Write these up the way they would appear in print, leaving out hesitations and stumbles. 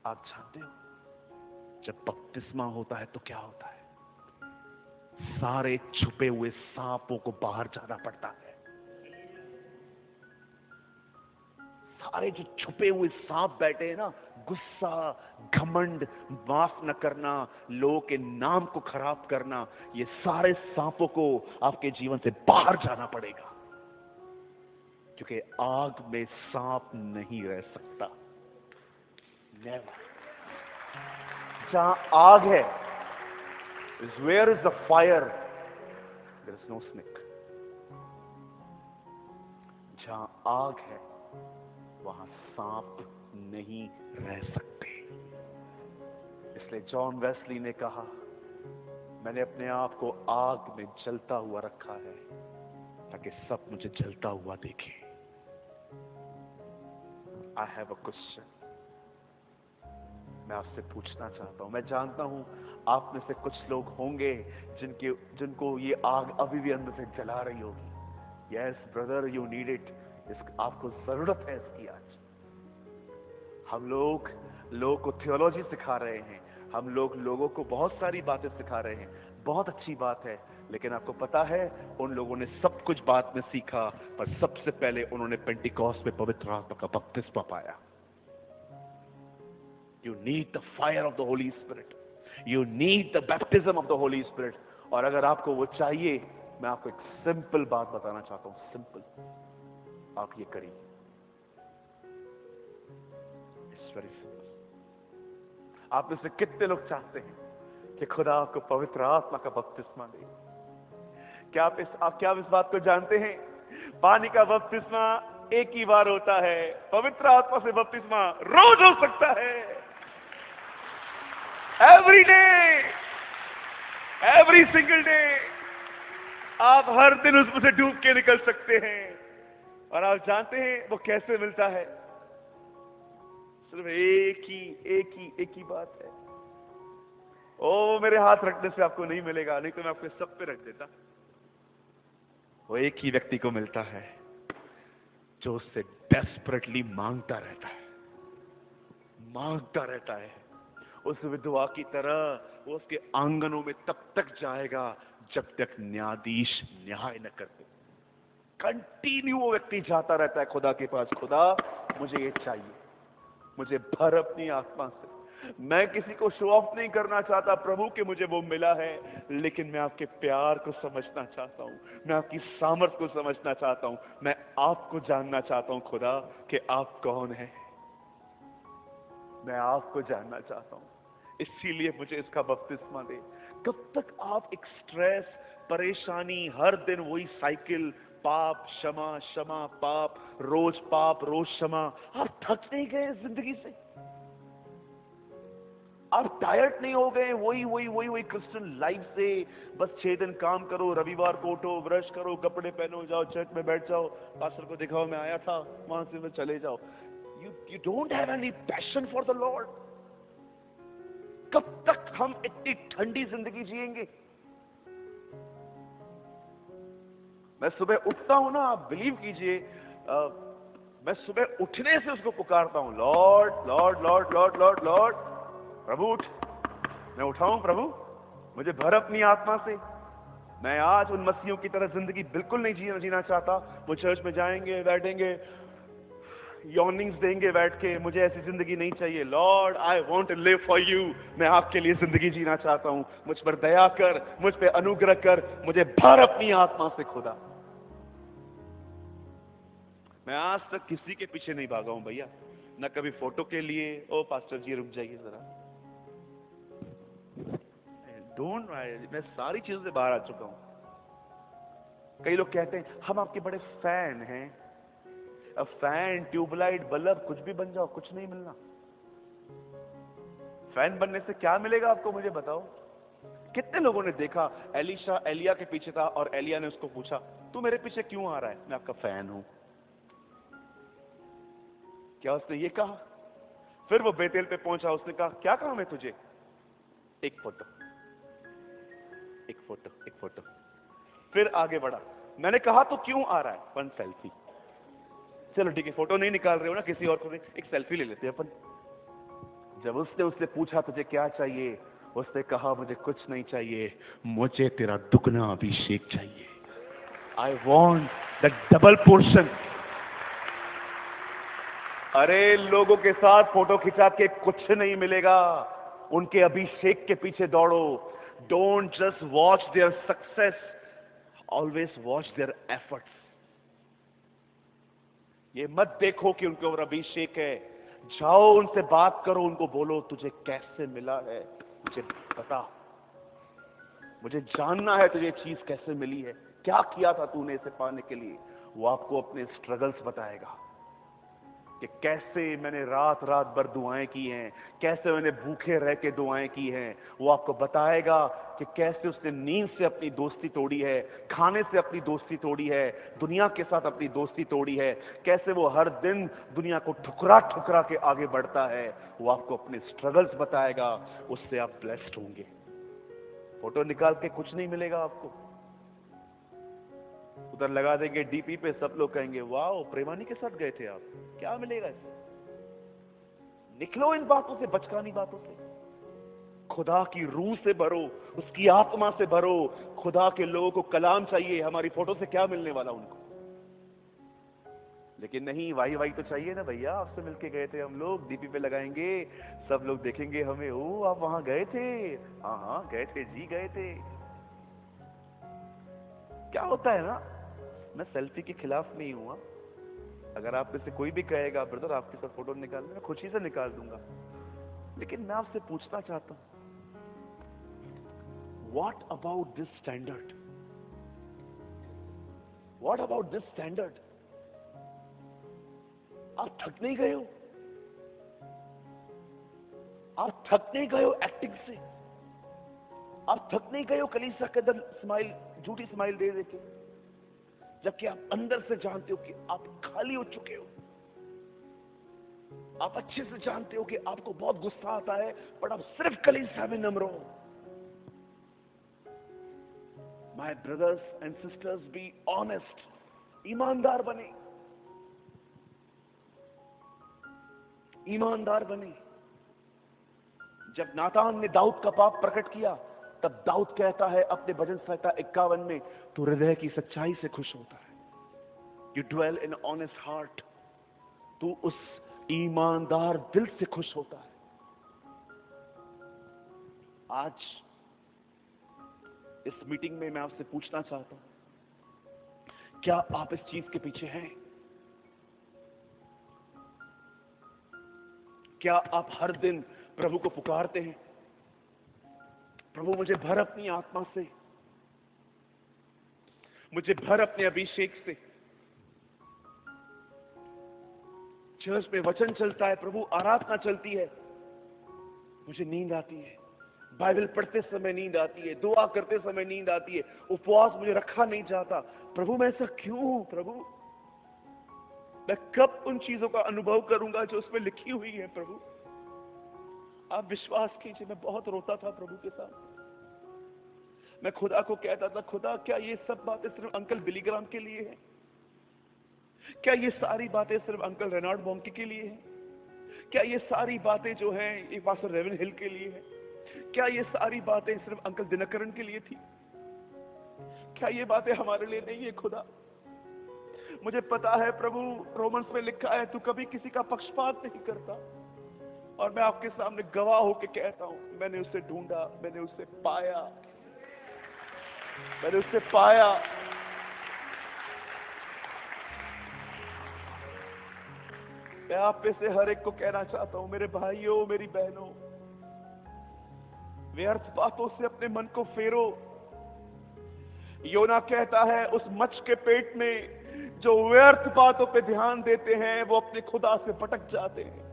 आप जानते हो जब बपतिस्मा होता है तो क्या होता है? सारे छुपे हुए सांपों को बाहर जाना पड़ता है। सारे जो छुपे हुए सांप बैठे हैं ना, गुस्सा, घमंड, माफ न करना, लोगों के नाम को खराब करना, ये सारे सांपों को आपके जीवन से बाहर जाना पड़ेगा, क्योंकि आग में सांप नहीं रह सकता। नेवर। जहां आग है, where is the fire, there is no snake. जहां आग है वहां सांप नहीं रह सकते। इसलिए जॉन वेस्ली ने कहा, मैंने अपने आप को आग में जलता हुआ रखा है ताकि सब मुझे जलता हुआ देखें। आई हैव अ क्वेश्चन, मैं आपसे पूछना चाहता हूं। मैं जानता हूं आप में से कुछ लोग होंगे जिनको ये आग अभी भी अंदर से जला रही होगी। Yes brother, you need it. आपको जरूरत है इसकी। आज हम लोग लोगों को थियोलॉजी सिखा रहे हैं, हम लोग लोगों को बहुत सारी बातें सिखा रहे हैं, बहुत अच्छी बात है। लेकिन आपको पता है उन लोगों ने सब कुछ बाद में सीखा, पर सबसे पहले उन्होंने पेंटिकॉस्ट में पवित्र आत्मा का बपतिस्मा पाया। You need the fire of the Holy Spirit. You need the baptism of the Holy Spirit. और अगर आपको वो चाहिए, मैं आपको एक सिंपल बात बताना चाहता हूं। सिंपल, आप ये करिए। It's very simple. आप में से कितने लोग चाहते हैं कि खुदा आपको पवित्र आत्मा का बपतिस्मा दे? क्या आप इस बात को जानते हैं? पानी का बपतिस्मा एक ही बार होता है, पवित्र आत्मा से बपतिस्मा रोज हो सकता है। Every day, every single day, आप हर दिन उसमें से डूब के निकल सकते हैं। और आप जानते हैं वो कैसे मिलता है? सिर्फ एक ही बात है। ओ, मेरे हाथ रखने से आपको नहीं मिलेगा, नहीं तो मैं आपके सब पे रख देता। वो एक ही व्यक्ति को मिलता है जो उससे डेस्परेटली मांगता रहता है, मांगता रहता है। उस विधवा की तरह वो उसके आंगनों में तब तक जाएगा जब तक न्यायाधीश न्याय न कर दे। कंटिन्यू वो व्यक्ति जाता रहता है खुदा के पास। खुदा, मुझे ये चाहिए, मुझे भर अपनी आत्मा से। मैं किसी को शो ऑफ नहीं करना चाहता प्रभु कि मुझे वो मिला है, लेकिन मैं आपके प्यार को समझना चाहता हूं, मैं आपकी सामर्थ को समझना चाहता हूं, मैं आपको जानना चाहता हूं खुदा कि आप कौन हैं। मैं आपको जानना चाहता हूं, इसीलिए मुझे इसका बपतिस्मा दे। कब तक आप एक स्ट्रेस, परेशानी, हर दिन वही साइकिल, पाप क्षमा क्षमा पाप, रोज क्षमा, आप थक नहीं गए जिंदगी से? आप टायर्ड नहीं हो गए वही क्रिश्चियन लाइफ से? बस 6 दिन काम करो, रविवार को उठो, ब्रश करो, कपड़े पहनो, जाओ चर्च में बैठ जाओ, पास्टर को दिखाओ मैं आया था, वहां से मैं चले जाओ। You don't have any passion for the Lord. कब तक हम इतनी ठंडी जिंदगी जिएंगे? मैं सुबह उठता हूं ना, आप बिलीव कीजिए, मैं सुबह उठने से उसको पुकारता हूं, lord lord lord lord lord lord, प्रभु उठ। मैं उठाऊं प्रभु, मुझे भर अपनी आत्मा से। मैं आज उन मसीहों की तरह जिंदगी बिल्कुल नहीं जीना चाहता। वो चर्च में जाएंगे, बैठेंगे, यॉर्निंग्स देंगे बैठ के, मुझे ऐसी जिंदगी नहीं चाहिए। Lord, I want to live for you. मैं आपके लिए जिंदगी जीना चाहता हूं। मुझ पर दया कर, मुझ पर अनुग्रह कर, मुझे भर अपनी आत्मा से खुदा। मैं आज तक किसी के पीछे नहीं भागा हूं भैया, न कभी फोटो के लिए। ओ पास्टर जी रुक जाइए जरा, डोंट, मैं सारी चीजों से बाहर आ चुका हूं। कई लोग कहते हैं हम आपके बड़े फैन हैं। फैन, ट्यूबलाइट, बल्ब, कुछ भी बन जाओ, कुछ नहीं मिलना। फैन बनने से क्या मिलेगा आपको, मुझे बताओ। कितने लोगों ने देखा एलिशा एलिया के पीछे था और एलिया ने उसको पूछा, तू मेरे पीछे क्यों आ रहा है? मैं आपका फैन हूं। क्या उसने ये कहा? फिर वो बेतेल पे पहुंचा, उसने कहा क्या काम है तुझे? एक फोटो, एक फोटो, एक फोटो। फिर आगे बढ़ा, मैंने कहा तो क्यों आ रहा है? 1 सेल्फी। चलो ठीक है, फोटो नहीं निकाल रहे हो ना किसी और को, एक सेल्फी ले लेते हैं अपन। जब उसने उससे पूछा तुझे क्या चाहिए, उसने कहा मुझे कुछ नहीं चाहिए, मुझे तेरा दुगना अभिषेक चाहिए। I want the double portion. अरे लोगों के साथ फोटो खिंचा के कुछ नहीं मिलेगा, उनके अभिषेक के पीछे दौड़ो। Don't just watch their success, always watch their efforts. ये मत देखो कि उनके ऊपर अभिषेक है, जाओ उनसे बात करो, उनको बोलो तुझे कैसे मिला है, मुझे बता, मुझे जानना है तुझे चीज कैसे मिली है, क्या किया था तूने इसे पाने के लिए। वो आपको अपने स्ट्रगल्स बताएगा कि कैसे मैंने रात रात भर दुआएं की हैं, कैसे मैंने भूखे रह के दुआएं की हैं। वो आपको बताएगा कि कैसे उसने नींद से अपनी दोस्ती तोड़ी है, खाने से अपनी दोस्ती तोड़ी है, दुनिया के साथ अपनी दोस्ती तोड़ी है, कैसे वो हर दिन दुनिया को ठुकरा ठुकरा के आगे बढ़ता है। वो आपको अपने स्ट्रगल्स बताएगा, उससे आप ब्लेस्ड होंगे। फोटो निकाल के कुछ नहीं मिलेगा आपको, उधर लगा देंगे डीपी पे, सब लोग कहेंगे वाह प्रेमानी के साथ गए थे आप, क्या मिलेगा इससे। निकलो इन बातों से, बचकानी बातों से। खुदा की रूह से भरो, उसकी आत्मा से भरो। खुदा के लोगों को कलाम चाहिए, हमारी फोटो से क्या मिलने वाला उनको। लेकिन नहीं, वाही तो चाहिए ना भैया, आपसे मिलके गए थे हम लोग, डीपी पे लगाएंगे, सब लोग देखेंगे हमें, ओ आप वहां गए थे, हाँ गए थे जी, गए थे। क्या होता है ना, मैं सेल्फी के खिलाफ नहीं हुआ। अगर आप में से कोई भी कहेगा ब्रदर आपके साथ फोटो निकाल, मैं खुशी से निकाल दूंगा। लेकिन मैं आपसे पूछना चाहता हूं, what about this standard, what about this standard. आप थक नहीं गए हो, आप थक नहीं गए हो एक्टिंग से, आप थक नहीं गए हो कलीसिया के अंदर स्माइल, झूठी स्माइल दे देके, जबकि आप अंदर से जानते हो कि आप खाली हो चुके हो। आप अच्छे से जानते हो कि आपको बहुत गुस्सा आता है, पर आप सिर्फ कलीसिया में नम्र हो। My brothers and sisters, be honest, ईमानदार बने, ईमानदार बने। जब नातान ने दाऊद का पाप प्रकट किया, तब दाऊद कहता है अपने भजन संहिता 51 में, तू हृदय की सच्चाई से खुश होता है, you dwell in honest heart, तू उस ईमानदार दिल से खुश होता है। आज इस मीटिंग में मैं आपसे पूछना चाहता हूं, क्या आप इस चीज के पीछे हैं? क्या आप हर दिन प्रभु को पुकारते हैं, प्रभु मुझे भर अपनी आत्मा से, मुझे भर अपने अभिषेक से। चर्च में वचन चलता है, प्रभु आराधना चलती है, मुझे नींद आती है, बाइबल पढ़ते समय नींद आती है, दुआ करते समय नींद आती है, उपवास मुझे रखा नहीं जाता। प्रभु मैं ऐसा क्यों हूं? प्रभु मैं कब उन चीजों का अनुभव करूंगा जो उसमें लिखी हुई है? प्रभु आप विश्वास कीजिए, मैं बहुत रोता था प्रभु के साथ। मैं खुदा को कहता था, खुदा क्या ये सब बातें सिर्फ अंकल बिली ग्राम के लिए है? क्या ये सारी बातें सिर्फ अंकल रेनाल्ड बॉन्के के लिए है? क्या ये सारी बातें जो हैं ये पास्टर रेवन हिल के लिए है? क्या ये सारी बातें सिर्फ अंकल दिनकरण के लिए थी? क्या ये बातें हमारे लिए नहीं है? खुदा मुझे पता है प्रभु, रोमन्स में लिखा है तू कभी किसी का पक्षपात नहीं करता, और मैं आपके सामने गवाह होकर कहता हूं, मैंने उसे ढूंढा, मैंने उसे पाया, मैंने उसे पाया। मैं आप में से हर एक को कहना चाहता हूं, मेरे भाइयों मेरी बहनों, व्यर्थ बातों से अपने मन को फेरो। योना कहता है उस मच्छ के पेट में जो व्यर्थ बातों पे ध्यान देते हैं वो अपने खुदा से भटक जाते हैं।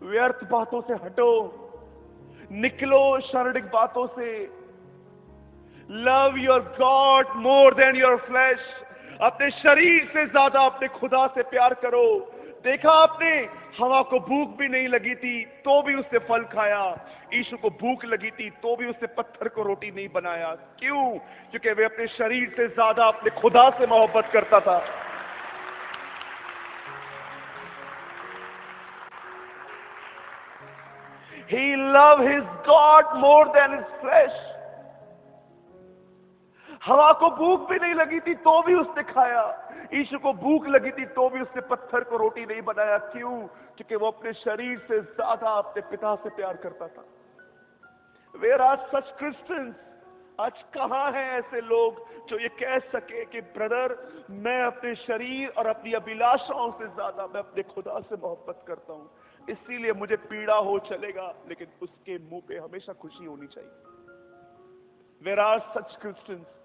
व्यर्थ बातों से हटो, निकलो शारीरिक बातों से। Love your God more than your flash. अपने शरीर से ज्यादा अपने खुदा से प्यार करो। देखा आपने, हवा को भूख भी नहीं लगी थी तो भी उससे फल खाया। यीशु को भूख लगी थी तो भी उससे पत्थर को रोटी नहीं बनाया। क्यों? क्योंकि वे अपने शरीर से ज्यादा अपने खुदा से मोहब्बत करता था। He loved his God more than his flesh. हवा को भूख भी नहीं लगी थी तो भी उसने खाया। यीशु को भूख लगी थी तो भी उसने पत्थर को रोटी नहीं बनाया। क्यों? क्योंकि वो अपने शरीर से ज्यादा अपने पिता से प्यार करता था। Where are such Christians? आज कहां हैं ऐसे लोग जो ये कह सके कि ब्रदर, मैं अपने शरीर और अपनी अभिलाषाओं से ज्यादा मैं अपने खुदा से मोहब्बत करता हूं, इसीलिए मुझे पीड़ा हो चलेगा लेकिन उसके मुंह पे हमेशा खुशी होनी चाहिए। Where are such Christians?